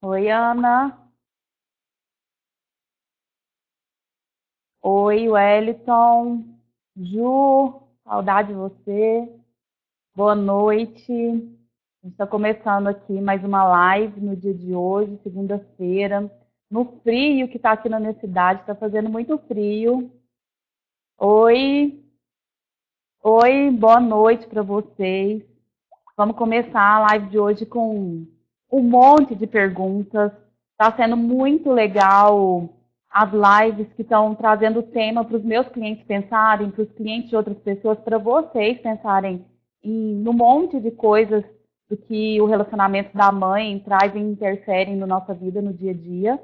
Oi, Ana. Oi, Wellington. Ju, saudade de você. Boa noite. A gente está começando aqui mais uma live no dia de hoje, segunda-feira. No frio que está aqui na minha cidade, está fazendo muito frio. Oi, oi, boa noite para vocês. Vamos começar a live de hoje com um monte de perguntas. Está sendo muito legal as lives que estão trazendo tema para os meus clientes pensarem, para os clientes de outras pessoas, para vocês pensarem no monte de coisas do que o relacionamento da mãe traz e interferem na nossa vida no dia a dia.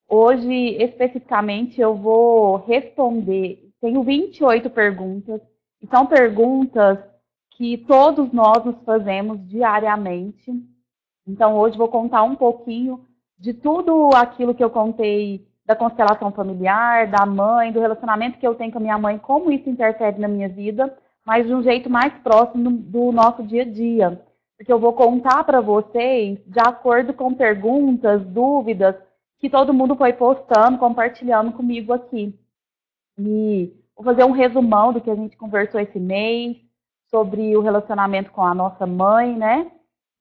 Hoje, especificamente, eu vou responder. Tenho 28 perguntas, e são perguntas que todos nós nos fazemos diariamente. Então, hoje vou contar um pouquinho de tudo aquilo que eu contei da constelação familiar, da mãe, do relacionamento que eu tenho com a minha mãe, como isso interfere na minha vida, mas de um jeito mais próximo do nosso dia a dia. Porque eu vou contar para vocês de acordo com perguntas, dúvidas que todo mundo foi postando, compartilhando comigo aqui. E vou fazer um resumão do que a gente conversou esse mês, sobre o relacionamento com a nossa mãe, né?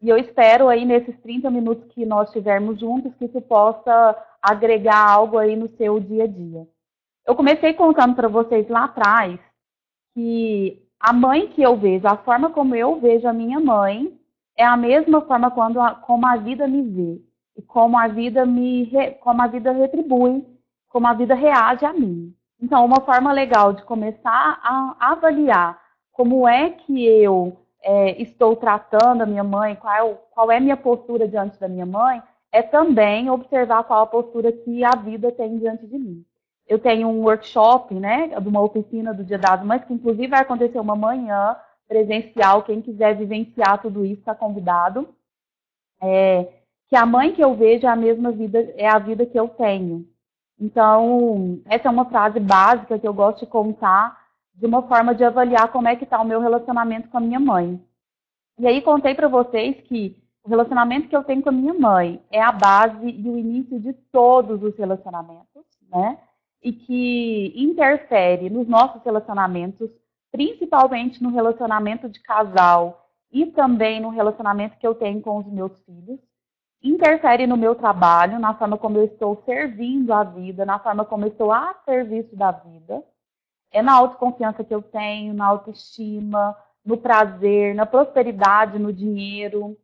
E eu espero aí nesses 30 minutos que nós estivermos juntos, que isso possa agregar algo aí no seu dia a dia. Eu comecei contando para vocês lá atrás que a mãe que eu vejo, a forma como eu vejo a minha mãe, é a mesma forma como a vida me vê. E como a vida como a vida retribui, como a vida reage a mim. Então, uma forma legal de começar a avaliar como é que eu estou tratando a minha mãe, qual é a minha postura diante da minha mãe, é também observar qual a postura que a vida tem diante de mim. Eu tenho um workshop, né, de uma oficina do Dia das Mães, que inclusive vai acontecer uma manhã presencial. Quem quiser vivenciar tudo isso está convidado. Que a mãe que eu vejo é a mesma vida, é a vida que eu tenho. Então, essa é uma frase básica que eu gosto de contar de uma forma de avaliar como é que está o meu relacionamento com a minha mãe. E aí contei para vocês que o relacionamento que eu tenho com a minha mãe é a base e o início de todos os relacionamentos, né? E que interfere nos nossos relacionamentos, principalmente no relacionamento de casal e também no relacionamento que eu tenho com os meus filhos. Interfere no meu trabalho, na forma como eu estou servindo a vida, na forma como eu estou a serviço da vida. É na autoconfiança que eu tenho, na autoestima, no prazer, na prosperidade, no dinheiro,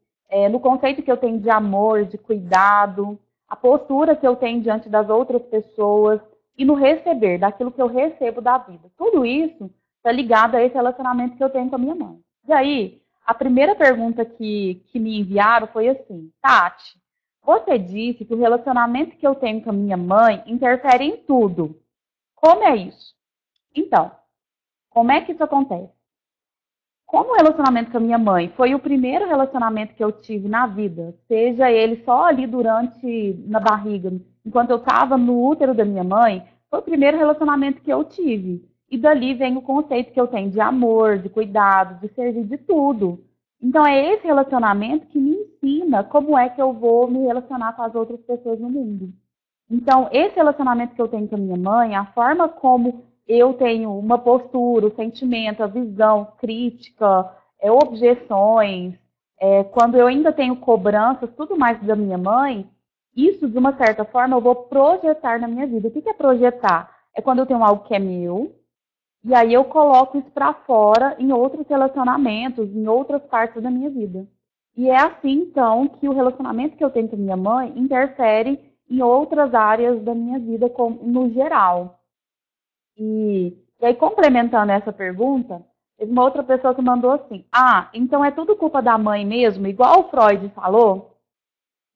no conceito que eu tenho de amor, de cuidado, a postura que eu tenho diante das outras pessoas e no receber, daquilo que eu recebo da vida. Tudo isso está ligado a esse relacionamento que eu tenho com a minha mãe. E aí, a primeira pergunta que me enviaram foi assim: Tati, você disse que o relacionamento que eu tenho com a minha mãe interfere em tudo. Como é isso? Então, como é que isso acontece? Como o relacionamento com a minha mãe foi o primeiro relacionamento que eu tive na vida, seja ele só ali na barriga, enquanto eu estava no útero da minha mãe, foi o primeiro relacionamento que eu tive. E dali vem o conceito que eu tenho de amor, de cuidado, de servir, de tudo. Então é esse relacionamento que me ensina como é que eu vou me relacionar com as outras pessoas no mundo. Então, esse relacionamento que eu tenho com a minha mãe, a forma como eu tenho uma postura, o sentimento, a visão crítica, objeções, quando eu ainda tenho cobranças, tudo mais da minha mãe, isso, de uma certa forma, eu vou projetar na minha vida. O que é projetar? É quando eu tenho algo que é meu, e aí eu coloco isso para fora em outros relacionamentos, em outras partes da minha vida. E é assim, então, que o relacionamento que eu tenho com a minha mãe interfere em outras áreas da minha vida no geral. E aí, complementando essa pergunta, teve uma outra pessoa que mandou assim: ah, então é tudo culpa da mãe mesmo, igual o Freud falou?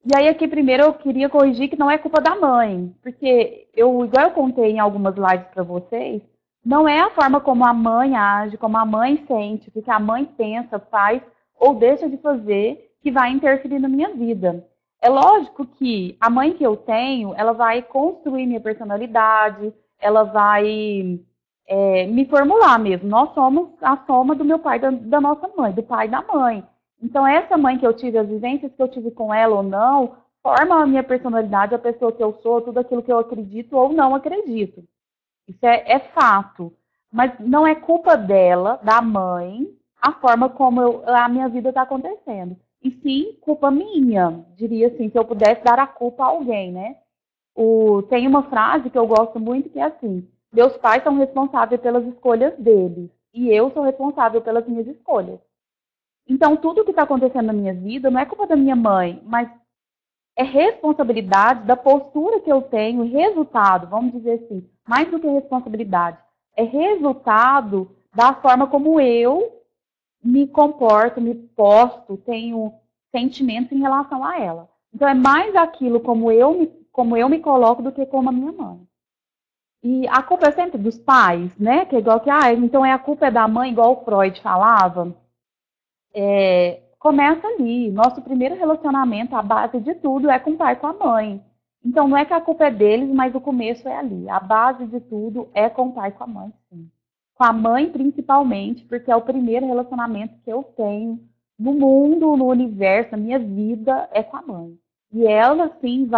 E aí, aqui primeiro eu queria corrigir que não é culpa da mãe, porque igual eu contei em algumas lives para vocês, não é a forma como a mãe age, como a mãe sente, o que a mãe pensa, faz ou deixa de fazer que vai interferir na minha vida. É lógico que a mãe que eu tenho, ela vai construir minha personalidade, ela vai me formular mesmo. Nós somos a soma do meu pai, da nossa mãe, do pai e da mãe. Então, essa mãe que eu tive, as vivências que eu tive com ela ou não, forma a minha personalidade, a pessoa que eu sou, tudo aquilo que eu acredito ou não acredito. Isso é fato. Mas não é culpa dela, da mãe, a forma como a minha vida está acontecendo. E sim, culpa minha. Diria assim, se eu pudesse dar a culpa a alguém, né? Tem uma frase que eu gosto muito que é assim: meus pais são responsáveis pelas escolhas deles e eu sou responsável pelas minhas escolhas. Então, tudo que está acontecendo na minha vida não é culpa da minha mãe, mas é responsabilidade da postura que eu tenho, resultado, vamos dizer assim, mais do que responsabilidade, é resultado da forma como eu me comporto, me posto, tenho sentimentos em relação a ela. Então, é mais aquilo como eu me coloco do que como a minha mãe. E a culpa é sempre dos pais, né? Que é igual que, então a culpa é da mãe, igual o Freud falava. Começa ali. Nosso primeiro relacionamento, a base de tudo, é com o pai e com a mãe. Então, não é que a culpa é deles, mas o começo é ali. A base de tudo é com o pai e com a mãe, sim. Com a mãe, principalmente, porque é o primeiro relacionamento que eu tenho no mundo, no universo, a minha vida é com a mãe. E ela, sim,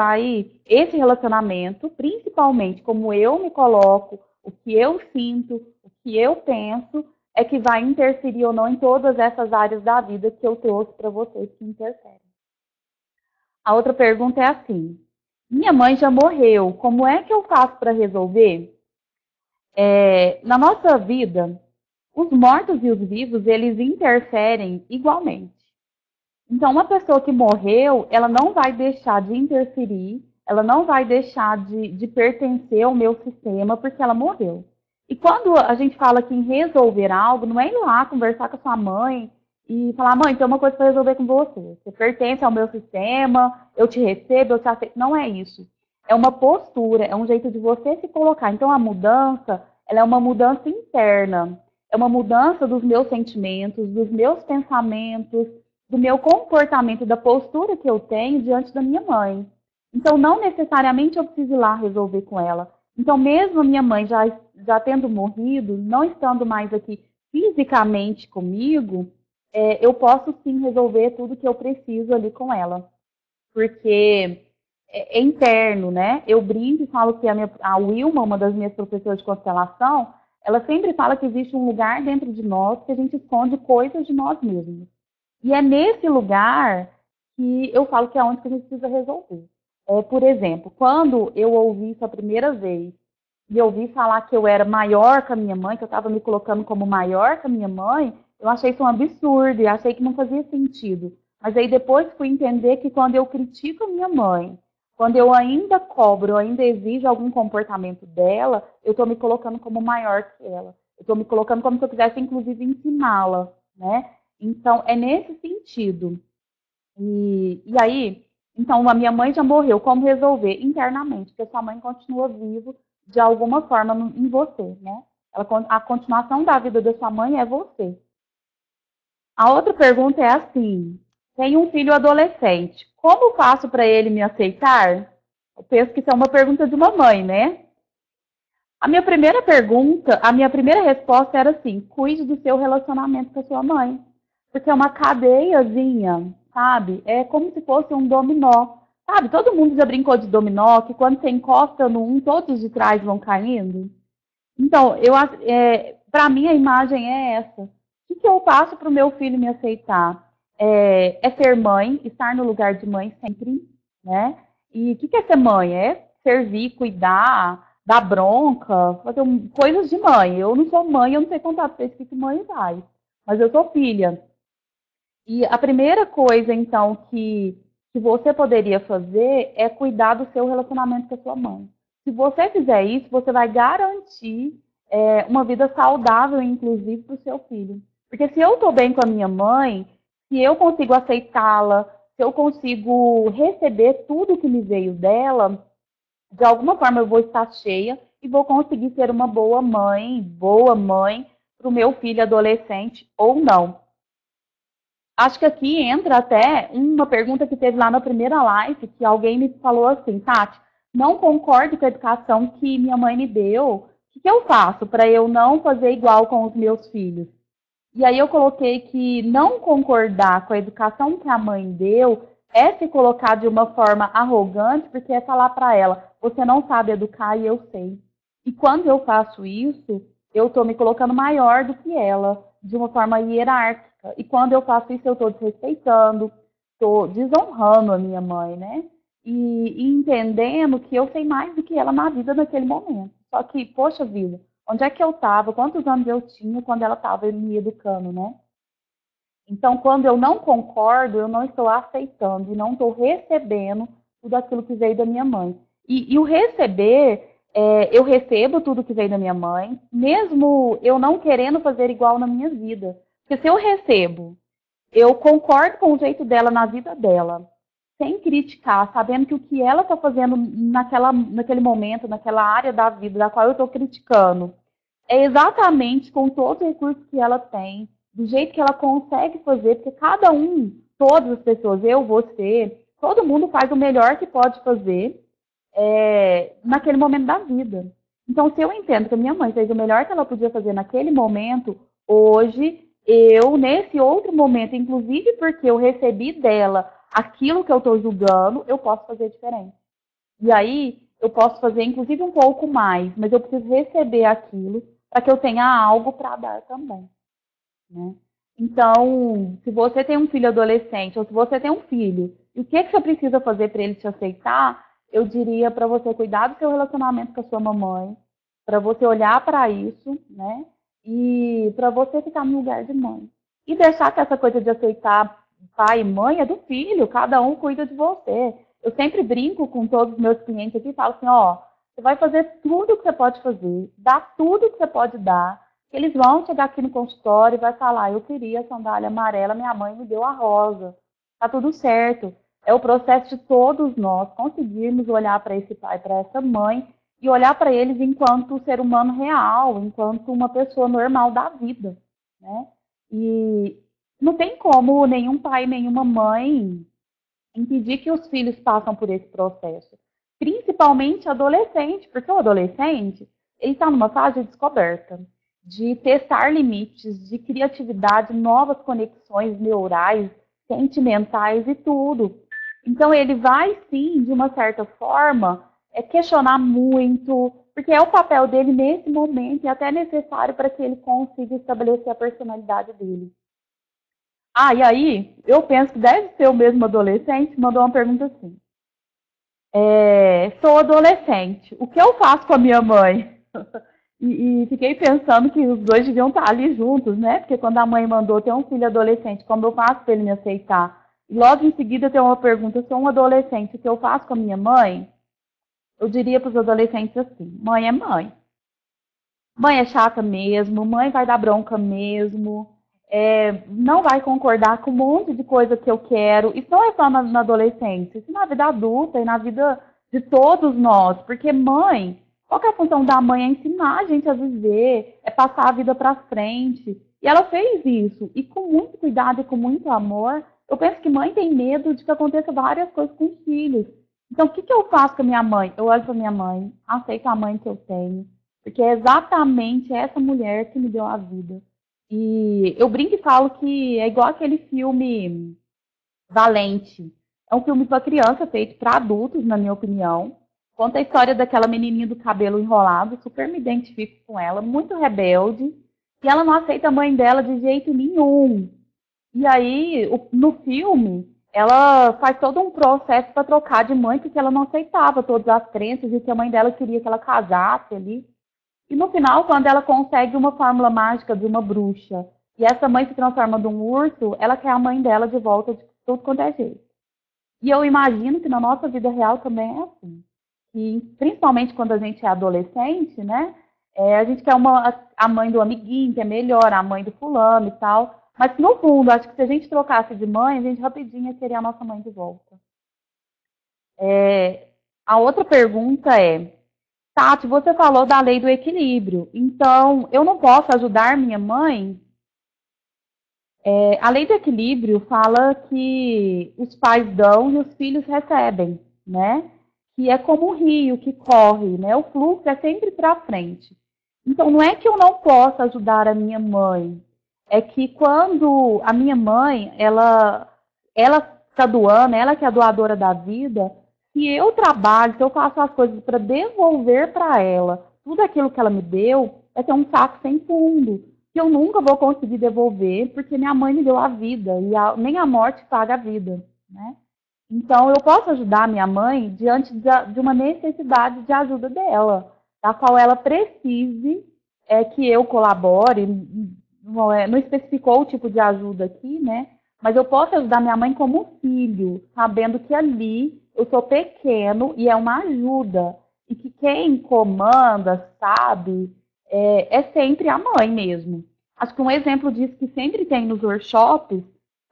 esse relacionamento, principalmente como eu me coloco, o que eu sinto, o que eu penso, é que vai interferir ou não em todas essas áreas da vida que eu trouxe para vocês que interferem. A outra pergunta é assim: minha mãe já morreu, como é que eu faço para resolver? Na nossa vida, os mortos e os vivos, eles interferem igualmente. Então, uma pessoa que morreu, ela não vai deixar de interferir, ela não vai deixar de pertencer ao meu sistema porque ela morreu. E quando a gente fala aqui em resolver algo, não é ir lá conversar com a sua mãe e falar: mãe, tem uma coisa para resolver com você. Você pertence ao meu sistema, eu te recebo, eu te aceito. Não é isso. É uma postura, é um jeito de você se colocar. Então, a mudança, ela é uma mudança interna. É uma mudança dos meus sentimentos, dos meus pensamentos, do meu comportamento, da postura que eu tenho diante da minha mãe. Então, não necessariamente eu preciso ir lá resolver com ela. Então, mesmo a minha mãe já tendo morrido, não estando mais aqui fisicamente comigo, eu posso sim resolver tudo que eu preciso ali com ela. Porque é interno, né? Eu brinco e falo que a Wilma, uma das minhas professoras de constelação, ela sempre fala que existe um lugar dentro de nós que a gente esconde coisas de nós mesmos. E é nesse lugar que eu falo que é onde que a gente precisa resolver. Por exemplo, quando eu ouvi isso a primeira vez, e ouvi falar que eu era maior que a minha mãe, que eu estava me colocando como maior que a minha mãe, eu achei isso um absurdo e achei que não fazia sentido. Mas aí depois fui entender que quando eu critico a minha mãe, quando eu ainda cobro, eu ainda exijo algum comportamento dela, eu estou me colocando como maior que ela. Eu estou me colocando como se eu quisesse, inclusive, ensiná-la, né? Então, é nesse sentido. E aí, então, a minha mãe já morreu. Como resolver? Internamente, porque sua mãe continua viva de alguma forma em você, né? A continuação da vida da sua mãe é você. A outra pergunta é assim: tenho um filho adolescente. Como faço para ele me aceitar? Eu penso que isso é uma pergunta de uma mãe, né? A minha primeira pergunta, a minha primeira resposta era assim: cuide do seu relacionamento com a sua mãe. Porque é uma cadeiazinha, sabe? É como se fosse um dominó. Sabe, todo mundo já brincou de dominó, que quando você encosta no um, todos de trás vão caindo. Então, para mim a imagem é essa. O que eu passo para o meu filho me aceitar? É ser mãe, estar no lugar de mãe sempre, né? E o que é ser mãe? É servir, cuidar, dar bronca, fazer coisas de mãe. Eu não sou mãe, eu não sei contar para vocês o que mãe faz, mas eu sou filha. E a primeira coisa, então, que você poderia fazer é cuidar do seu relacionamento com a sua mãe. Se você fizer isso, você vai garantir uma vida saudável, inclusive, para o seu filho. Porque se eu estou bem com a minha mãe, se eu consigo aceitá-la, se eu consigo receber tudo que me veio dela, de alguma forma eu vou estar cheia e vou conseguir ser uma boa mãe para o meu filho adolescente ou não. Acho que aqui entra até uma pergunta que teve lá na primeira live, que alguém me falou assim: Tati, não concordo com a educação que minha mãe me deu. O que eu faço para eu não fazer igual com os meus filhos? E aí eu coloquei que não concordar com a educação que a mãe deu é se colocar de uma forma arrogante, porque é falar para ela, você não sabe educar e eu sei. E quando eu faço isso, eu estou me colocando maior do que ela, de uma forma hierárquica. E quando eu faço isso, eu estou desrespeitando, estou desonrando a minha mãe, né? E entendendo que eu sei mais do que ela na vida naquele momento. Só que, poxa vida, onde é que eu estava? Quantos anos eu tinha quando ela estava me educando, né? Então, quando eu não concordo, eu não estou aceitando e não estou recebendo tudo aquilo que veio da minha mãe. E o receber, eu recebo tudo que veio da minha mãe, mesmo eu não querendo fazer igual na minha vida. Porque se eu recebo, eu concordo com o jeito dela na vida dela, sem criticar, sabendo que o que ela está fazendo naquele momento, naquela área da vida da qual eu estou criticando, é exatamente com todos os recursos que ela tem, do jeito que ela consegue fazer, porque cada um, todas as pessoas, eu, você, todo mundo faz o melhor que pode fazer naquele momento da vida. Então, se eu entendo que a minha mãe fez o melhor que ela podia fazer naquele momento, hoje, eu, nesse outro momento, inclusive porque eu recebi dela aquilo que eu estou julgando, eu posso fazer diferente. E aí, eu posso fazer, inclusive, um pouco mais, mas eu preciso receber aquilo para que eu tenha algo para dar também. Né? Então, se você tem um filho adolescente, ou se você tem um filho, e o que você precisa fazer para ele te aceitar, eu diria para você cuidar do seu relacionamento com a sua mamãe, para você olhar para isso, né? E para você ficar no lugar de mãe. E deixar que essa coisa de aceitar pai e mãe é do filho, cada um cuida de você. Eu sempre brinco com todos os meus clientes aqui e falo assim, ó, você vai fazer tudo que você pode fazer, dá tudo que você pode dar, eles vão chegar aqui no consultório e vai falar, eu queria a sandália amarela, minha mãe me deu a rosa. Tá tudo certo. É o processo de todos nós conseguirmos olhar para esse pai, para essa mãe, e olhar para eles enquanto ser humano real, enquanto uma pessoa normal da vida. Né? E não tem como nenhum pai, nenhuma mãe impedir que os filhos passem por esse processo. Principalmente adolescente, porque o adolescente ele está numa fase de descoberta, de testar limites, de criatividade, novas conexões neurais, sentimentais e tudo. Então ele vai sim, de uma certa forma, questionar muito, porque é o papel dele nesse momento e até necessário para que ele consiga estabelecer a personalidade dele. Ah, e aí, eu penso que deve ser o mesmo adolescente, mandou uma pergunta assim. Sou adolescente, o que eu faço com a minha mãe? E fiquei pensando que os dois deviam estar ali juntos, né? Porque quando a mãe mandou ter um filho adolescente, como eu faço para ele me aceitar? E logo em seguida tem uma pergunta, sou um adolescente, o que eu faço com a minha mãe? Eu diria para os adolescentes assim, mãe é mãe. Mãe é chata mesmo, mãe vai dar bronca mesmo, não vai concordar com um monte de coisa que eu quero. Isso não é só na adolescência, isso na vida adulta e na vida de todos nós. Porque mãe, qual que é a função da mãe? É ensinar a gente a viver, é passar a vida para frente. E ela fez isso, e com muito cuidado e com muito amor. Eu penso que mãe tem medo de que aconteça várias coisas com os filhos. Então, o que eu faço com a minha mãe? Eu olho para minha mãe, aceito a mãe que eu tenho, porque é exatamente essa mulher que me deu a vida. E eu brinco e falo que é igual aquele filme Valente. É um filme para criança, feito para adultos, na minha opinião. Conta a história daquela menininha do cabelo enrolado, super me identifico com ela, muito rebelde, e ela não aceita a mãe dela de jeito nenhum. E aí, no filme, ela faz todo um processo para trocar de mãe, porque ela não aceitava todas as crenças e que a mãe dela queria que ela casasse ali. E no final, quando ela consegue uma fórmula mágica de uma bruxa, e essa mãe se transforma num urso, ela quer a mãe dela de volta de tudo quanto é jeito. E eu imagino que na nossa vida real também é assim. E principalmente quando a gente é adolescente, né? A gente quer a mãe do amiguinho, que é melhor, a mãe do fulano e tal. Mas no fundo, acho que se a gente trocasse de mãe, a gente rapidinho queria a nossa mãe de volta. A outra pergunta é, Tati, você falou da lei do equilíbrio. Então, eu não posso ajudar minha mãe? A lei do equilíbrio fala que os pais dão e os filhos recebem, né? Que é como o rio que corre, né? O fluxo é sempre para frente. Então, não é que eu não possa ajudar a minha mãe. É que quando a minha mãe, ela está doando, ela que é a doadora da vida, se eu trabalho, se eu faço as coisas para devolver para ela tudo aquilo que ela me deu, vai ser um saco sem fundo, que eu nunca vou conseguir devolver, porque minha mãe me deu a vida, e nem a morte paga a vida, né? Então, eu posso ajudar minha mãe diante de uma necessidade de ajuda dela, da qual ela precise que eu colabore. Não especificou o tipo de ajuda aqui, né? Mas eu posso ajudar minha mãe como filho, sabendo que ali eu sou pequeno e é uma ajuda. E que quem comanda, sabe, é sempre a mãe mesmo. Acho que um exemplo disso que sempre tem nos workshops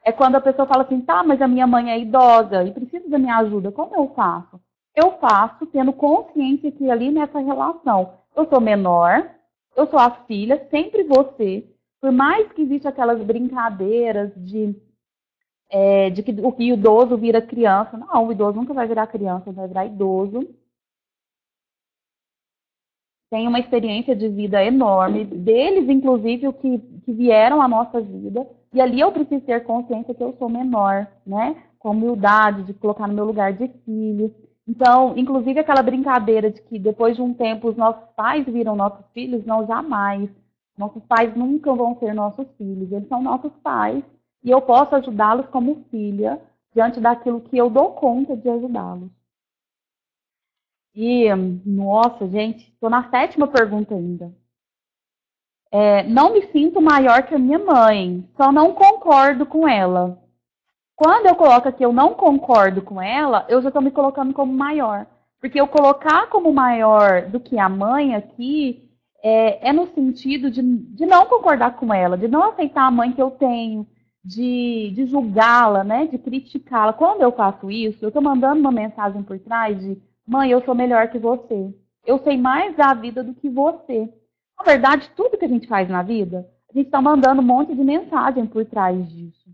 é quando a pessoa fala assim, tá, mas a minha mãe é idosa e precisa da minha ajuda, como eu faço? Eu faço tendo consciência que ali nessa relação eu sou menor, eu sou a filha, sempre você. Por mais que existam aquelas brincadeiras de que o idoso vira criança. Não, o idoso nunca vai virar criança, vai virar idoso. Tem uma experiência de vida enorme, deles, inclusive, o que vieram à nossa vida. E ali eu preciso ter consciência que eu sou menor, né? Com humildade, de colocar no meu lugar de filho. Então, inclusive aquela brincadeira de que depois de um tempo os nossos pais viram nossos filhos, não, jamais. Nossos pais nunca vão ser nossos filhos, eles são nossos pais. E eu posso ajudá-los como filha, diante daquilo que eu dou conta de ajudá-los. E, nossa, gente, estou na 7ª pergunta ainda. Não me sinto maior que a minha mãe, só não concordo com ela. Quando eu coloco aqui eu não concordo com ela, eu já estou me colocando como maior. Porque eu colocar como maior do que a mãe aqui no sentido de não concordar com ela, de não aceitar a mãe que eu tenho, de julgá-la, né, de criticá-la. Quando eu faço isso, eu estou mandando uma mensagem por trás de mãe, eu sou melhor que você. Eu sei mais da vida do que você. Na verdade, tudo que a gente faz na vida, a gente está mandando um monte de mensagem por trás disso.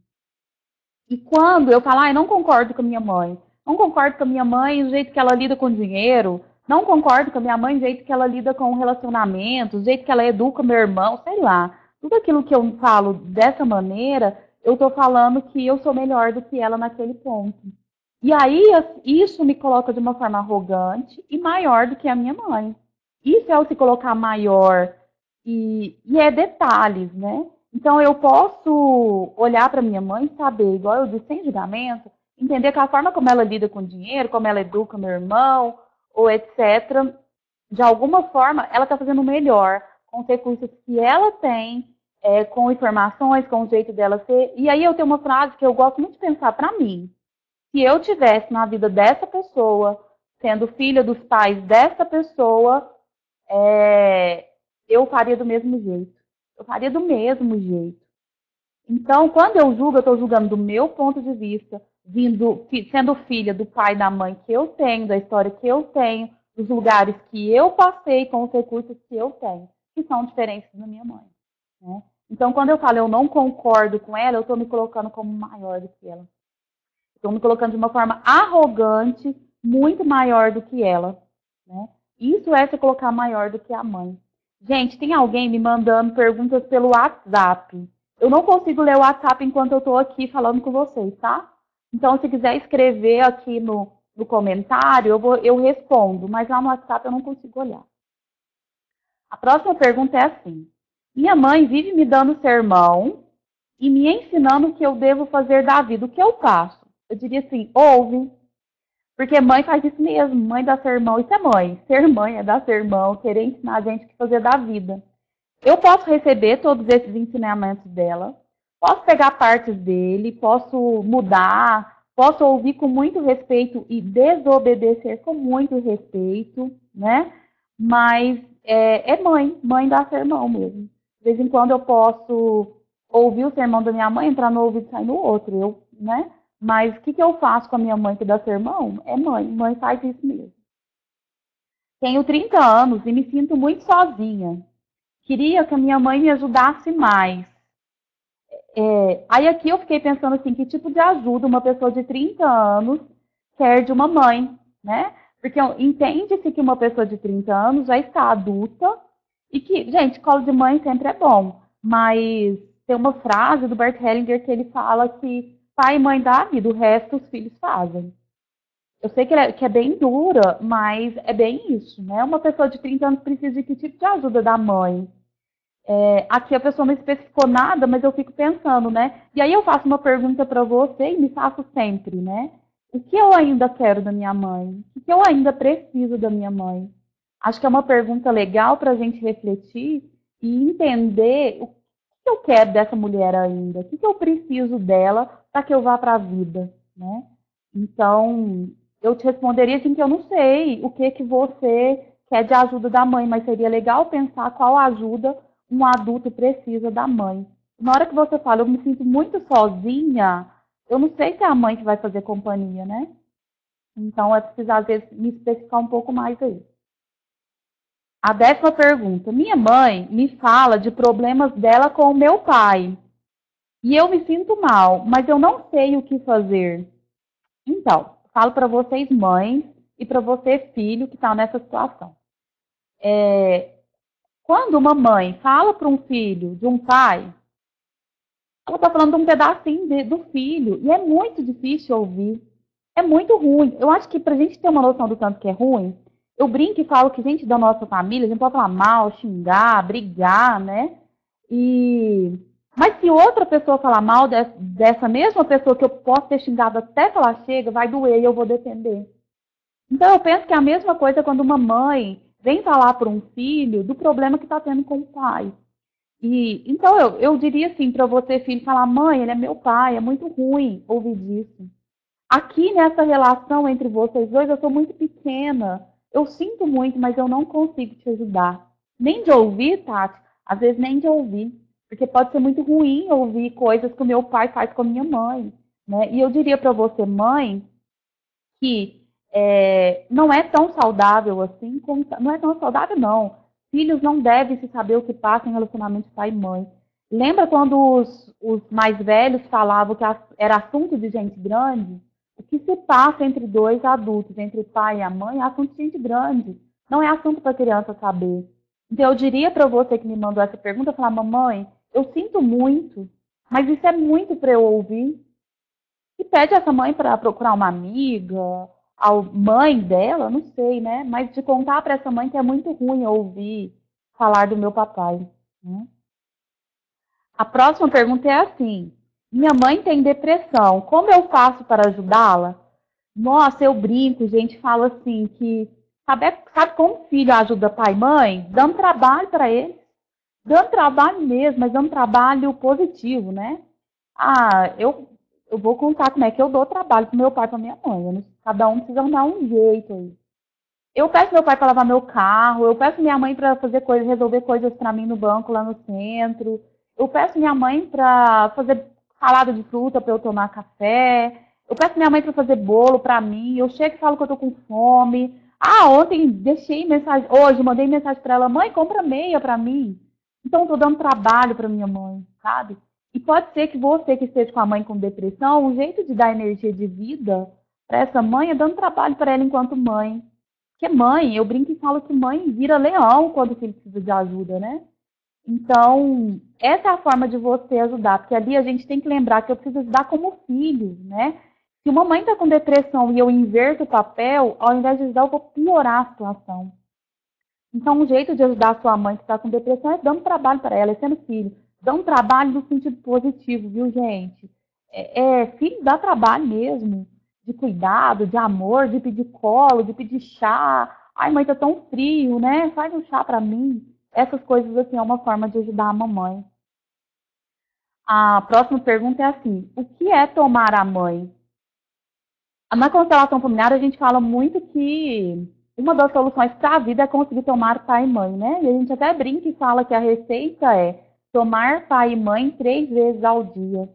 E quando eu falo, não concordo com a minha mãe, não concordo com a minha mãe o jeito que ela lida com dinheiro, não concordo com a minha mãe o jeito que ela lida com o relacionamento, o jeito que ela educa meu irmão, sei lá. Tudo aquilo que eu falo dessa maneira, eu estou falando que eu sou melhor do que ela naquele ponto. E aí, isso me coloca de uma forma arrogante e maior do que a minha mãe. Isso é o se colocar maior e é detalhes, né? Então, eu posso olhar para minha mãe e saber, igual eu disse, sem julgamento, entender que a forma como ela lida com dinheiro, como ela educa meu irmão, ou etc., de alguma forma, ela está fazendo o melhor com os recursos que ela tem, com informações, com o jeito dela ser. E aí eu tenho uma frase que eu gosto muito de pensar para mim. Se eu tivesse na vida dessa pessoa, sendo filha dos pais dessa pessoa, eu faria do mesmo jeito. Eu faria do mesmo jeito. Então, quando eu julgo, eu estou julgando do meu ponto de vista, sendo filha do pai e da mãe que eu tenho, da história que eu tenho, dos lugares que eu passei, com os recursos que eu tenho, que são diferentes da minha mãe. Né? Então, quando eu falo eu não concordo com ela, eu estou me colocando como maior do que ela. Estou me colocando de uma forma arrogante, muito maior do que ela. Né? Isso é se colocar maior do que a mãe. Gente, tem alguém me mandando perguntas pelo WhatsApp. Eu não consigo ler o WhatsApp enquanto eu estou aqui falando com vocês, tá? Então, se quiser escrever aqui no comentário, eu respondo. Mas lá no WhatsApp eu não consigo olhar. A próxima pergunta é assim. Minha mãe vive me dando sermão e me ensinando o que eu devo fazer da vida. O que eu faço? Eu diria assim, ouve. Porque mãe faz isso mesmo, mãe dá sermão, isso é mãe. Ser mãe é dar sermão, querer ensinar a gente o que fazer da vida. Eu posso receber todos esses ensinamentos dela, posso pegar partes dele, posso mudar, posso ouvir com muito respeito e desobedecer com muito respeito, né? Mas mãe dá sermão mesmo. De vez em quando eu posso ouvir o sermão da minha mãe, entrar no ouvido e sair no outro, né? Mas o que eu faço com a minha mãe que dá sermão? É mãe. Mãe faz isso mesmo. Tenho 30 anos e me sinto muito sozinha. Queria que a minha mãe me ajudasse mais. Aí aqui eu fiquei pensando assim, que tipo de ajuda uma pessoa de 30 anos quer de uma mãe, né? Porque entende-se que uma pessoa de 30 anos já está adulta e que, gente, colo de mãe sempre é bom. Mas tem uma frase do Bert Hellinger que ele fala que pai e mãe dá a vida, o resto os filhos fazem. Eu sei que é bem dura, mas é bem isso, né? Uma pessoa de 30 anos precisa de que tipo de ajuda da mãe? Aqui a pessoa não especificou nada, mas eu fico pensando, né? E aí eu faço uma pergunta para você e me faço sempre, né? O que eu ainda quero da minha mãe? O que eu ainda preciso da minha mãe? Acho que é uma pergunta legal para a gente refletir e entender o que eu quero dessa mulher ainda, o que eu preciso dela para que eu vá para a vida, né? Então, eu te responderia assim que eu não sei o que você quer de ajuda da mãe, mas seria legal pensar qual ajuda um adulto precisa da mãe. Na hora que você fala, eu me sinto muito sozinha, eu não sei se é a mãe que vai fazer companhia, né? Então, é preciso, às vezes, me especificar um pouco mais aí. A 10ª pergunta. Minha mãe me fala de problemas dela com o meu pai. E eu me sinto mal, mas eu não sei o que fazer. Então, falo para vocês, mães, e para você, filho, que está nessa situação. Quando uma mãe fala para um filho de um pai, ela está falando de um pedacinho do filho. E é muito difícil ouvir. É muito ruim. Eu acho que para a gente ter uma noção do tanto que é ruim, eu brinco e falo que gente da nossa família, a gente pode falar mal, xingar, brigar, né? Mas se outra pessoa falar mal dessa mesma pessoa que eu posso ter xingado até que ela chega, vai doer e eu vou defender. Então eu penso que é a mesma coisa quando uma mãe vem falar para um filho do problema que está tendo com o pai. Então eu diria assim para você, filho, falar, mãe, ele é meu pai, é muito ruim ouvir disso. Aqui nessa relação entre vocês dois, eu sou muito pequena. Eu sinto muito, mas eu não consigo te ajudar. Nem de ouvir, Tati, às vezes nem de ouvir. Porque pode ser muito ruim ouvir coisas que o meu pai faz com a minha mãe. Né? E eu diria para você, mãe, que não é tão saudável assim. Não é tão saudável, não. Filhos não devem se saber o que passa em relacionamento pai e mãe. Lembra quando os mais velhos falavam que era assunto de gente grande? O que se passa entre dois adultos, entre o pai e a mãe, é assunto de gente grande. Não é assunto para a criança saber. Então, eu diria para você que me mandou essa pergunta, falar, mamãe, eu sinto muito, mas isso é muito para eu ouvir. E pede essa mãe para procurar uma amiga, a mãe dela, não sei, né? Mas de contar para essa mãe que é muito ruim ouvir falar do meu papai. Né? A próxima pergunta é assim: minha mãe tem depressão, como eu faço para ajudá-la? Nossa, eu brinco, gente, fala assim que sabe como filho ajuda pai e mãe? Dando trabalho para eles, dando trabalho mesmo, mas dando trabalho positivo, né? Eu vou contar como é que eu dou trabalho pro meu pai e pra minha mãe. Cada um precisa arrumar um jeito aí. Eu peço meu pai para lavar meu carro, eu peço minha mãe para fazer coisas, resolver coisas para mim no banco lá no centro. Eu peço minha mãe para fazer salada de fruta para eu tomar café. Eu peço minha mãe para fazer bolo para mim. Eu chego e falo que eu tô com fome. Ontem deixei mensagem, hoje mandei mensagem para ela, mãe, compra meia para mim. Então estou dando trabalho para minha mãe, sabe? E pode ser que você que esteja com a mãe com depressão, um jeito de dar energia de vida para essa mãe é dando trabalho para ela enquanto mãe. Porque mãe, eu brinco e falo que mãe vira leão quando o filho precisa de ajuda, né? Então, essa é a forma de você ajudar, porque ali a gente tem que lembrar que eu preciso ajudar como filho, né? Se uma mãe está com depressão e eu inverto o papel, ao invés de ajudar, eu vou piorar a situação. Então, um jeito de ajudar a sua mãe que está com depressão é dando trabalho para ela, é sendo filho. Dando trabalho no sentido positivo, viu, gente? Filho dá trabalho mesmo, de cuidado, de amor, de pedir colo, de pedir chá. Ai, mãe, tá tão frio, né? Faz um chá para mim. Essas coisas, assim, é uma forma de ajudar a mamãe. A próxima pergunta é assim: o que é tomar a mãe? Na constelação familiar, a gente fala muito que uma das soluções para a vida é conseguir tomar pai e mãe, né? E a gente até brinca e fala que a receita é tomar pai e mãe 3 vezes ao dia.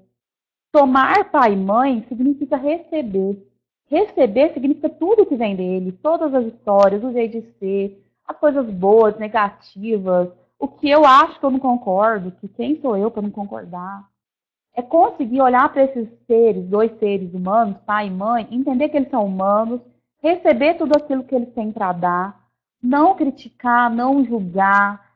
Tomar pai e mãe significa receber. Receber significa tudo que vem dele, todas as histórias, o jeito de ser, as coisas boas, negativas, o que eu acho que eu não concordo, que quem sou eu para não concordar. É conseguir olhar para esses seres, 2 seres humanos, pai e mãe, entender que eles são humanos, receber tudo aquilo que eles têm para dar, não criticar, não julgar,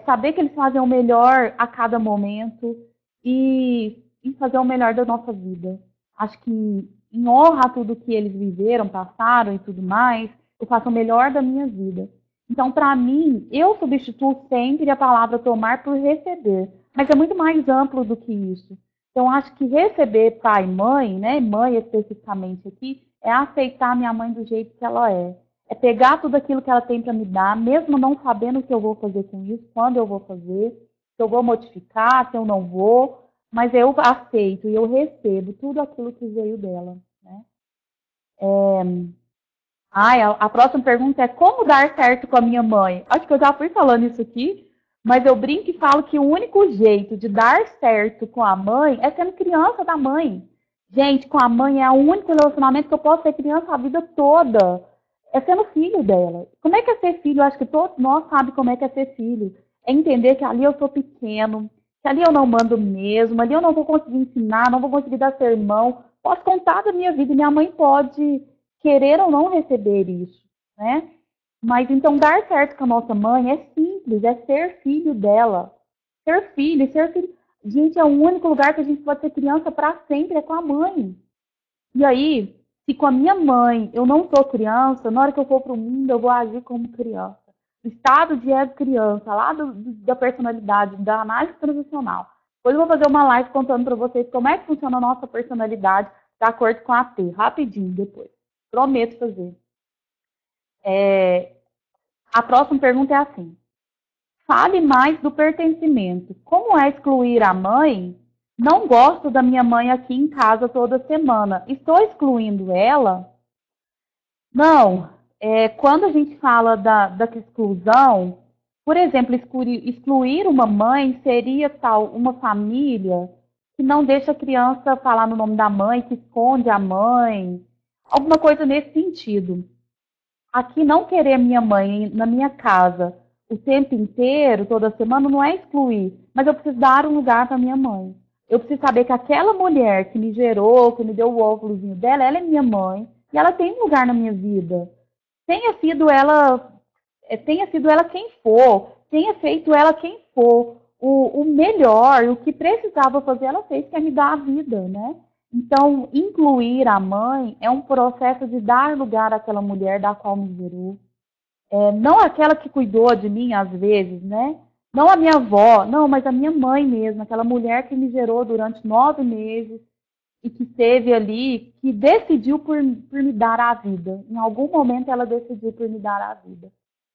saber que eles fazem o melhor a cada momento e fazer o melhor da nossa vida. acho que em honra a tudo que eles viveram, passaram e tudo mais, eu faço o melhor da minha vida. Então, para mim, eu substituo sempre a palavra tomar por receber. Mas é muito mais amplo do que isso. Então, acho que receber pai e mãe, né, mãe especificamente aqui, é aceitar minha mãe do jeito que ela é. É pegar tudo aquilo que ela tem para me dar, mesmo não sabendo o que eu vou fazer com isso, quando eu vou fazer, se eu vou modificar, se eu não vou, mas eu aceito e eu recebo tudo aquilo que veio dela, né? A próxima pergunta é como dar certo com a minha mãe? Acho que eu já fui falando isso aqui, mas eu brinco e falo que o único jeito de dar certo com a mãe é sendo criança da mãe. Gente, com a mãe é o único relacionamento que eu posso ser criança a vida toda. É sendo filho dela. Como é que é ser filho? Eu acho que todos nós sabemos como é que é ser filho. É entender que ali eu sou pequeno, que ali eu não mando mesmo, ali eu não vou conseguir ensinar, não vou conseguir dar sermão. Posso contar da minha vida e minha mãe pode querer ou não receber isso, né? Mas então dar certo com a nossa mãe é simples, é ser filho dela. Ser filho, ser filho. Gente, é o único lugar que a gente pode ser criança para sempre, é com a mãe. E aí, se com a minha mãe eu não sou criança, na hora que eu for para o mundo eu vou agir como criança. O estado de ego criança, lá da personalidade, da análise transicional. Depois eu vou fazer uma live contando para vocês como é que funciona a nossa personalidade de acordo com a T, rapidinho depois. Prometo fazer. A próxima pergunta é assim. Fale mais do pertencimento. Como é excluir a mãe? Não gosto da minha mãe aqui em casa toda semana. Estou excluindo ela? Não. Quando a gente fala da exclusão, por exemplo, excluir uma mãe seria tal uma família que não deixa a criança falar no nome da mãe, que esconde a mãe, alguma coisa nesse sentido. Aqui, não querer minha mãe na minha casa o tempo inteiro, toda semana, não é excluir, mas eu preciso dar um lugar para minha mãe. Eu preciso saber que aquela mulher que me gerou, que me deu o óvulozinho dela, ela é minha mãe e ela tem um lugar na minha vida. Tenha sido ela quem for, tenha feito ela quem for, o melhor, o que precisava fazer, ela fez, que é me dar a vida, né? Então, incluir a mãe é um processo de dar lugar àquela mulher da qual me gerou. Não aquela que cuidou de mim, às vezes, né? Não a minha avó, não, mas a minha mãe mesmo, aquela mulher que me gerou durante 9 meses e que esteve ali, que decidiu por me dar a vida. Em algum momento ela decidiu por me dar a vida.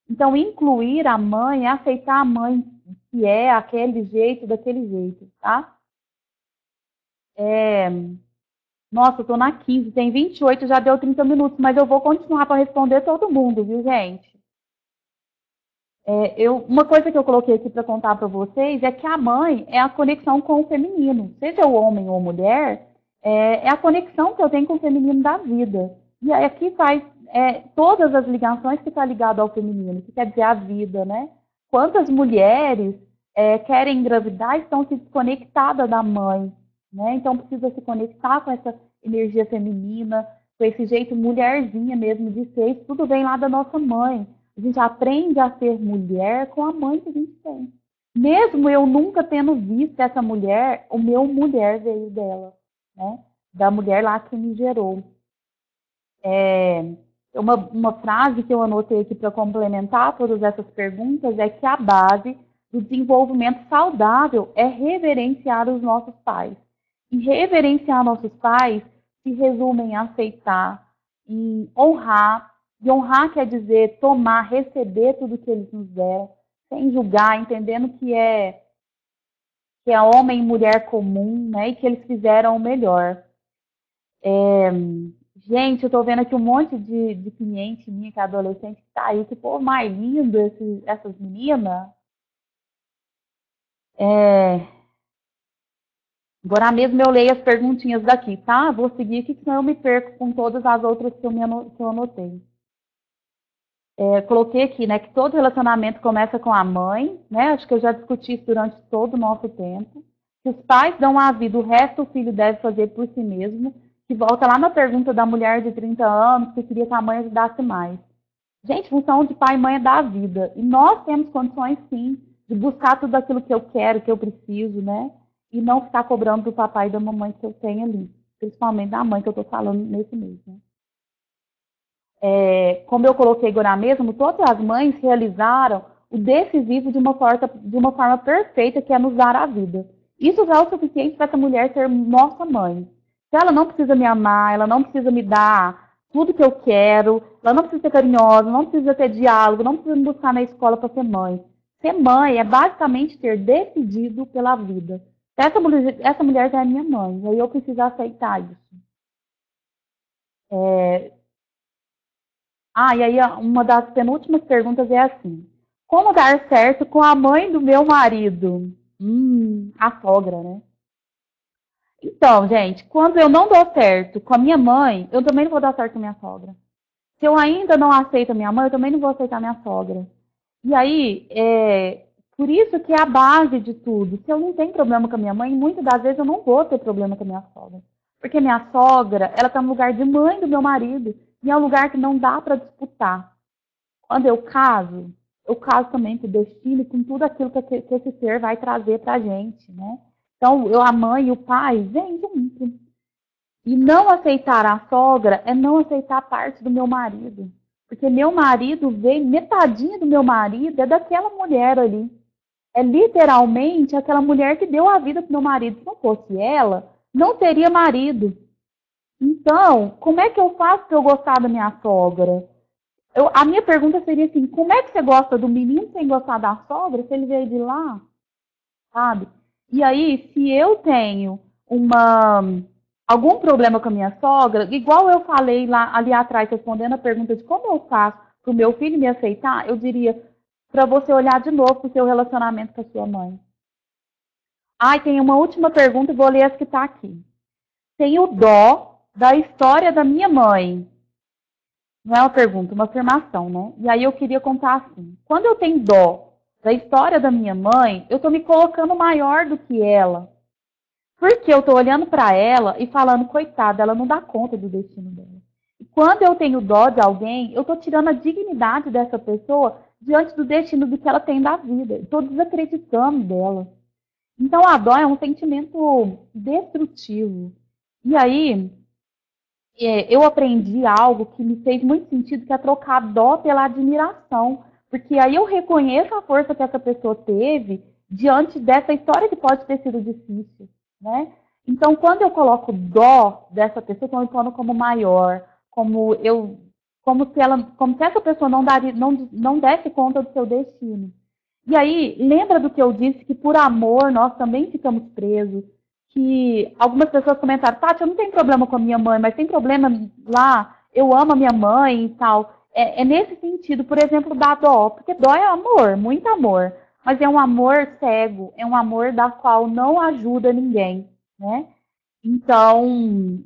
Então, incluir a mãe é aceitar a mãe que é aquele jeito, daquele jeito, tá? Nossa, eu tô na 15, tem 28, já deu 30 minutos, mas eu vou continuar para responder todo mundo, viu, gente? Uma coisa que eu coloquei aqui para contar para vocês é que a mãe é a conexão com o feminino. Seja o homem ou mulher, é a conexão que eu tenho com o feminino da vida. E aí aqui faz todas as ligações que está ligado ao feminino, que quer dizer a vida, né? Quantas mulheres querem engravidar e estão se desconectadas da mãe, né? Então precisa se conectar com essa energia feminina, com esse jeito mulherzinha mesmo de ser. Isso tudo vem lá da nossa mãe. A gente aprende a ser mulher com a mãe que a gente tem. Mesmo eu nunca tendo visto essa mulher, o meu mulher veio dela, né? Da mulher lá que me gerou. Uma frase que eu anotei aqui para complementar todas essas perguntas é que a base do desenvolvimento saudável é reverenciar os nossos pais. E reverenciar nossos pais se resume em aceitar, em honrar. E honrar quer dizer tomar, receber tudo que eles nos deram, sem julgar, entendendo que é homem e mulher comum, né? E que eles fizeram o melhor. Gente, eu tô vendo aqui um monte de cliente minha, que é adolescente, que tá aí. Que povo mais lindo essas meninas. Agora mesmo eu leio as perguntinhas daqui, tá? Vou seguir aqui, senão eu me perco com todas as outras que eu anotei. Coloquei aqui, né, que todo relacionamento começa com a mãe, né? Acho que eu já discuti isso durante todo o nosso tempo. Que os pais dão a vida, o resto o filho deve fazer por si mesmo. Que volta lá na pergunta da mulher de 30 anos, que queria que a mãe ajudasse mais. Gente, função de pai e mãe é dar a vida. E nós temos condições, sim, de buscar tudo aquilo que eu quero, que eu preciso, né? E não ficar cobrando do papai e da mamãe que eu tenho ali. principalmente da mãe que eu estou falando nesse mês, né? Como eu coloquei agora mesmo, todas as mães realizaram o decisivo de uma forma perfeita, que é nos dar a vida. Isso já é o suficiente para essa mulher ser nossa mãe. Se ela não precisa me amar, ela não precisa me dar tudo que eu quero, ela não precisa ser carinhosa, não precisa ter diálogo, não precisa me buscar na escola para ser mãe. Ser mãe é basicamente ter decidido pela vida. Essa mulher já é minha mãe, e aí eu preciso aceitar isso. E aí uma das penúltimas perguntas é assim: como dar certo com a mãe do meu marido? A sogra, né? Então, gente, quando eu não dou certo com a minha mãe, eu também não vou dar certo com a minha sogra. Se eu ainda não aceito a minha mãe, eu também não vou aceitar a minha sogra. E aí, por isso que é a base de tudo. Se eu não tenho problema com a minha mãe, muitas das vezes eu não vou ter problema com a minha sogra. Porque minha sogra, ela está no lugar de mãe do meu marido. E é um lugar que não dá para disputar. Quando eu caso também com o destino, com tudo aquilo que esse ser vai trazer para a gente, né? Então, a mãe e o pai vêm junto. E não aceitar a sogra é não aceitar parte do meu marido. Porque meu marido veio, metadinha do meu marido é daquela mulher ali. É literalmente aquela mulher que deu a vida para meu marido. Se não fosse ela, não teria marido. Então, como é que eu faço para eu gostar da minha sogra? A minha pergunta seria assim: como é que você gosta do menino sem gostar da sogra, se ele veio de lá? Sabe? E aí, se eu tenho algum problema com a minha sogra, igual eu falei ali atrás, respondendo a pergunta de como eu faço para o meu filho me aceitar, eu diria para você olhar de novo para o seu relacionamento com a sua mãe. Tem uma última pergunta, vou ler as que está aqui. Tenho dó da história da minha mãe. Não é uma pergunta, uma afirmação, né? E aí eu queria contar assim: quando eu tenho dó da história da minha mãe, eu estou me colocando maior do que ela. Porque eu estou olhando para ela e falando, coitada, ela não dá conta do destino dela. E quando eu tenho dó de alguém, eu estou tirando a dignidade dessa pessoa diante do destino do que ela tem da vida. Estou desacreditando dela. Então a dó é um sentimento destrutivo. E aí, eu aprendi algo que me fez muito sentido, que é trocar dó pela admiração. Porque aí eu reconheço a força que essa pessoa teve diante dessa história que pode ter sido difícil, né? Então, quando eu coloco dó dessa pessoa, eu estou me pondo como maior, como se essa pessoa não desse conta do seu destino. E aí, lembra do que eu disse, que por amor nós também ficamos presos, que algumas pessoas comentaram: Tati, eu não tenho problema com a minha mãe, mas tem problema lá, eu amo a minha mãe e tal. É nesse sentido, por exemplo, da dó, porque dó é amor, muito amor, mas é um amor cego, é um amor da qual não ajuda ninguém, né? Então,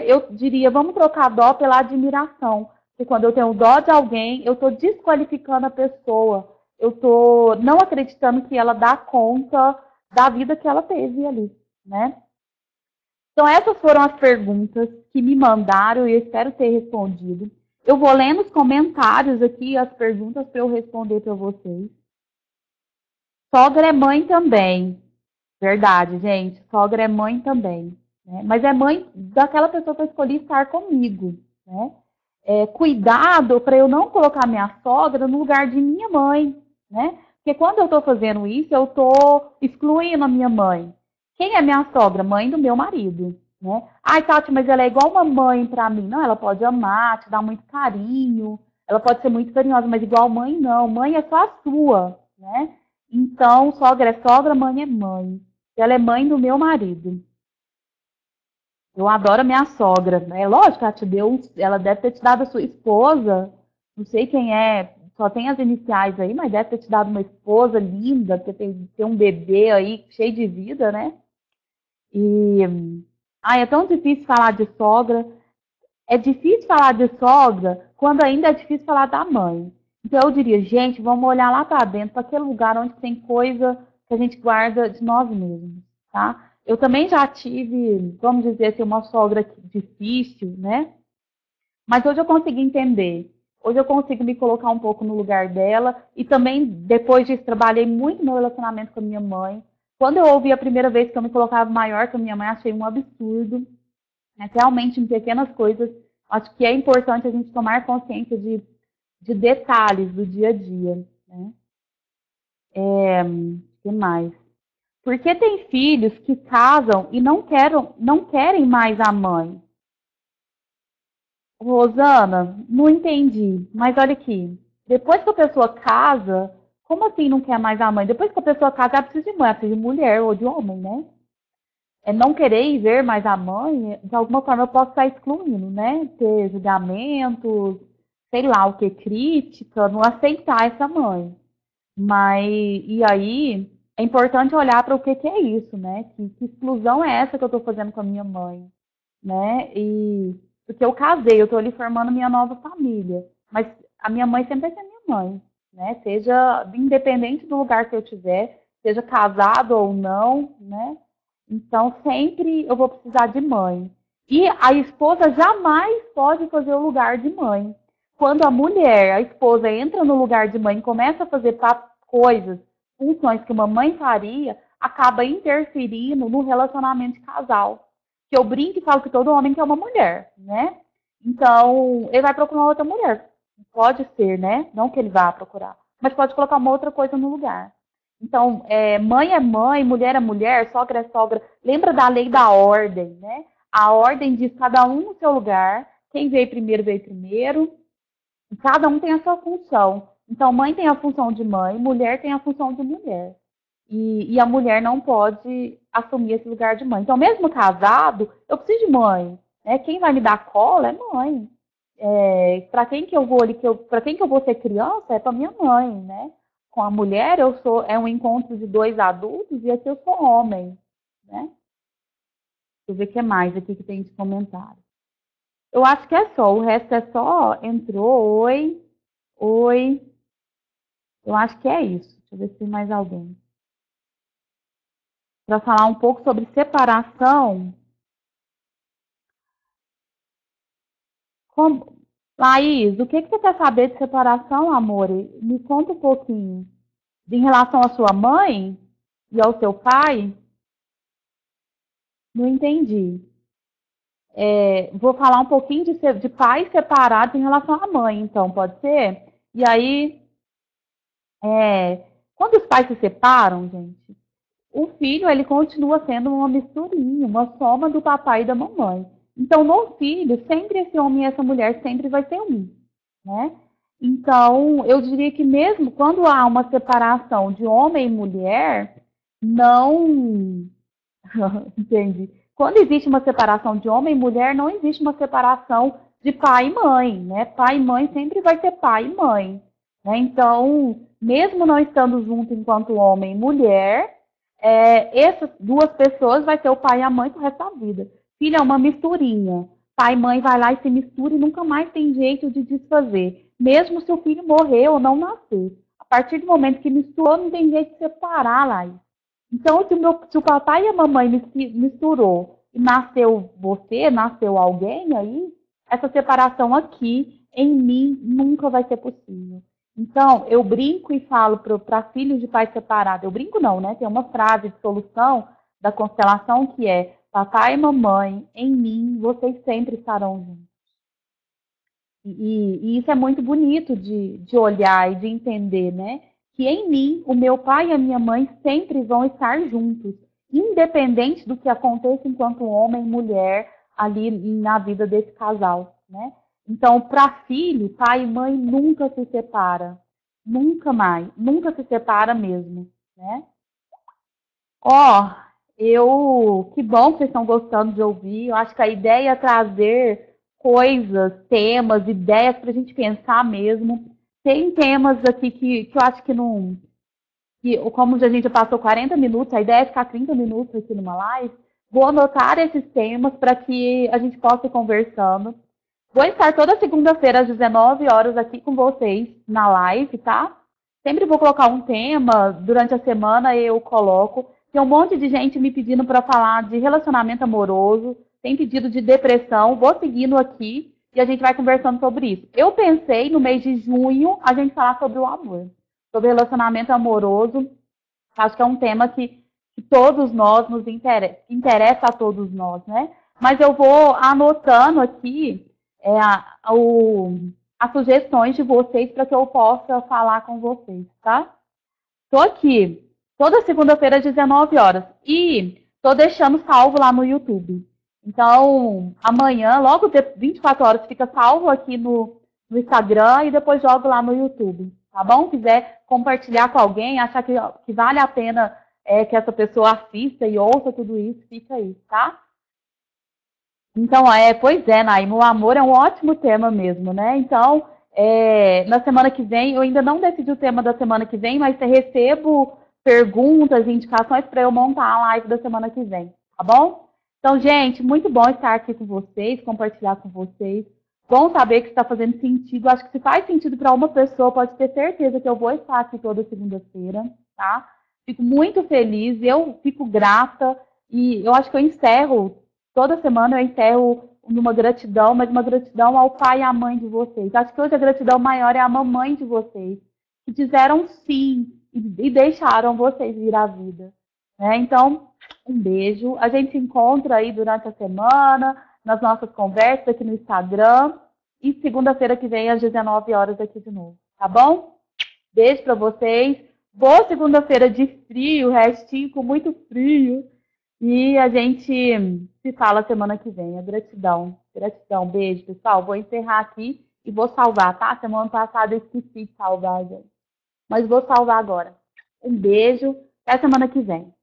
eu diria, vamos trocar dó pela admiração, porque quando eu tenho dó de alguém, eu estou desqualificando a pessoa, eu estou não acreditando que ela dá conta da vida que ela teve ali, né? Então, essas foram as perguntas que me mandaram e eu espero ter respondido. Eu vou ler nos comentários aqui as perguntas para eu responder para vocês. Sogra é mãe também. Verdade, gente. Sogra é mãe também. Né? Mas é mãe daquela pessoa que eu escolhi estar comigo. Né? Cuidado para eu não colocar minha sogra no lugar de minha mãe. Né? Porque quando eu estou fazendo isso, eu estou excluindo a minha mãe. Quem é minha sogra? Mãe do meu marido. Né? Ai, Tati, mas ela é igual uma mãe para mim. Não, ela pode amar, te dar muito carinho. Ela pode ser muito carinhosa, mas igual mãe, não. Mãe é só a sua. Né? Então, sogra é sogra, mãe é mãe. Ela é mãe do meu marido. Eu adoro a minha sogra. É lógico, ela deve ter te dado a sua esposa. Não sei quem é, só tem as iniciais aí, mas deve ter te dado uma esposa linda, ter um bebê aí cheio de vida, né? É tão difícil falar de sogra. É difícil falar de sogra quando ainda é difícil falar da mãe. Então eu diria, gente, vamos olhar lá para dentro, para aquele lugar onde tem coisa que a gente guarda de nós mesmos, tá? Eu também já tive, vamos dizer assim, uma sogra difícil, né? Mas hoje eu consegui entender. Hoje eu consigo me colocar um pouco no lugar dela. E também, depois disso, trabalhei muito no relacionamento com a minha mãe. Quando eu ouvi a primeira vez que eu me colocava maior que a minha mãe, achei um absurdo. Mas realmente em pequenas coisas, acho que é importante a gente tomar consciência de detalhes do dia a dia, né? Que mais? Porque tem filhos que casam e não querem mais a mãe. Rosana, não entendi, mas olha aqui. Depois que a pessoa casa, como assim não quer mais a mãe? Depois que a pessoa casa, ela precisa de mãe, ela precisa de mulher ou de homem, né? É não querer ir ver mais a mãe, de alguma forma eu posso estar excluindo, né? Ter julgamentos, sei lá o que, crítica, não aceitar essa mãe. Mas, e aí, é importante olhar para o que é isso, né? Que exclusão é essa que eu estou fazendo com a minha mãe, né? E porque eu casei, eu estou ali formando minha nova família, mas a minha mãe sempre vai ser minha mãe, né? Seja independente do lugar que eu tiver, seja casado ou não, né? Então sempre eu vou precisar de mãe. E a esposa jamais pode fazer o lugar de mãe. Quando a mulher, a esposa, entra no lugar de mãe e começa a fazer coisas, funções que uma mãe faria, acaba interferindo no relacionamento de casal. Que eu brinco e falo que todo homem quer uma mulher, né? Então, ele vai procurar outra mulher. Pode ser, né? Não que ele vá procurar. Mas pode colocar uma outra coisa no lugar. Então, mãe é mãe, mulher é mulher, sogra é sogra. Lembra da lei da ordem, né? A ordem diz cada um no seu lugar. Quem veio primeiro, veio primeiro. E cada um tem a sua função. Então, mãe tem a função de mãe, mulher tem a função de mulher. E a mulher não pode assumir esse lugar de mãe. Então, mesmo casado, eu preciso de mãe. Né? Quem vai me dar cola é mãe. Para quem que eu vou ali, para quem que eu vou ser criança, é para minha mãe, né? Com a mulher, é um encontro de dois adultos e aqui eu sou homem, né? Deixa eu ver o que mais aqui que tem de comentário. Eu acho que é só, o resto é só entrou, oi, oi. Eu acho que é isso. Deixa eu ver se tem mais alguém. Para falar um pouco sobre separação. Laís, o que você quer saber de separação, amor? Me conta um pouquinho. Em relação à sua mãe e ao seu pai? Não entendi. Vou falar um pouquinho de pais separados em relação à mãe, então, pode ser? E aí, quando os pais se separam, gente, o filho, ele continua sendo uma misturinha, uma soma do papai e da mamãe. Então, no filho, sempre esse homem e essa mulher sempre vai ser um, né? Então, eu diria que mesmo quando há uma separação de homem e mulher, não... Entendi. Quando existe uma separação de homem e mulher, não existe uma separação de pai e mãe, né? Pai e mãe sempre vai ser pai e mãe, né? Então, mesmo não estando junto enquanto homem e mulher, essas duas pessoas vai ser o pai e a mãe pro resto da vida. Filho é uma misturinha. Pai e mãe vai lá e se mistura e nunca mais tem jeito de desfazer. Mesmo se o filho morrer ou não nascer. A partir do momento que misturou, não tem jeito de separar lá. Então, se o papai e a mamãe misturou e nasceu você, nasceu alguém aí, essa separação aqui, em mim, nunca vai ser possível. Então, eu brinco e falo para filhos de pais separados, eu brinco não, né? Tem uma frase de solução da constelação que é: papai e mamãe, em mim, vocês sempre estarão juntos. E isso é muito bonito de olhar e de entender, né? Que em mim, o meu pai e a minha mãe sempre vão estar juntos, independente do que aconteça enquanto homem e mulher ali na vida desse casal, né? Então, para filho, pai e mãe nunca se separa, nunca mais, nunca se separa mesmo, né? Ó, que bom que vocês estão gostando de ouvir. Eu acho que a ideia é trazer coisas, temas, ideias para a gente pensar mesmo. Tem temas aqui que eu acho que não. Como a gente já passou 40 minutos, a ideia é ficar 30 minutos aqui numa live. Vou anotar esses temas para que a gente possa ir conversando. Vou estar toda segunda-feira às 19 horas aqui com vocês na live, tá? Sempre vou colocar um tema, durante a semana eu coloco. Tem um monte de gente me pedindo para falar de relacionamento amoroso, tem pedido de depressão, vou seguindo aqui e a gente vai conversando sobre isso. Eu pensei no mês de junho a gente falar sobre o amor, sobre relacionamento amoroso. Acho que é um tema que todos nós nos interessa a todos nós, né? mas eu vou anotando aqui as sugestões de vocês para que eu possa falar com vocês, tá? Tô aqui toda segunda-feira às 19 horas e tô deixando salvo lá no YouTube. Então, amanhã, logo de 24 horas, fica salvo aqui no Instagram e depois jogo lá no YouTube, tá bom? Quiser compartilhar com alguém, achar que vale a pena que essa pessoa assista e ouça tudo isso, fica aí, tá? Então, pois é, Naima, o amor é um ótimo tema mesmo, né? Então, na semana que vem, eu ainda não decidi o tema da semana que vem, mas eu recebo perguntas e indicações para eu montar a live da semana que vem, tá bom? Então, gente, muito bom estar aqui com vocês, compartilhar com vocês. Bom saber que está fazendo sentido. Acho que se faz sentido para uma pessoa, pode ter certeza que eu vou estar aqui toda segunda-feira, tá? Fico muito feliz, eu fico grata e eu acho que eu encerro. Toda semana eu encerro numa gratidão, mas uma gratidão ao pai e à mãe de vocês. Acho que hoje a gratidão maior é a mamãe de vocês, que disseram sim e deixaram vocês vir à vida. Né? Então, um beijo. A gente se encontra aí durante a semana, nas nossas conversas aqui no Instagram. E segunda-feira que vem, às 19 horas, aqui de novo. Tá bom? Beijo para vocês. Boa segunda-feira de frio, restinho com muito frio. E a gente se fala semana que vem. A gratidão. Gratidão. Beijo, pessoal. Vou encerrar aqui e vou salvar, tá? Semana passada eu esqueci de salvar, gente. Mas vou salvar agora. Um beijo. Até semana que vem.